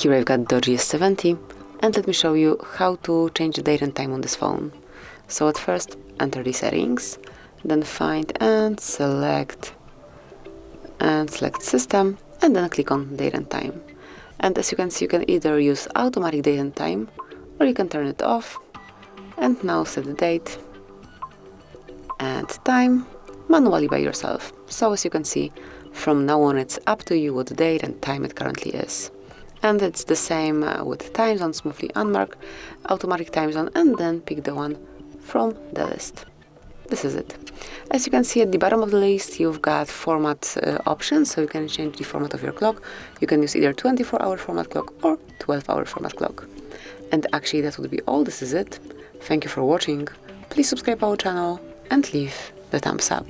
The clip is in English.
Here I've got Doogee S70, and let me show you how to change the date and time on this phone. So at first, enter the settings, then find and select system, and then click on date and time. And as you can see, you can either use automatic date and time, or you can turn it off. And now set the date and time manually by yourself. So as you can see, from now on it's up to you what date and time it currently is. And it's the same with time zone, smoothly unmark, automatic time zone, and then pick the one from the list. This is it. As you can see at the bottom of the list, you've got format options, so you can change the format of your clock. You can use either 24-hour format clock or 12-hour format clock. And actually that would be all. This is it. Thank you for watching. Please subscribe our channel and leave the thumbs up.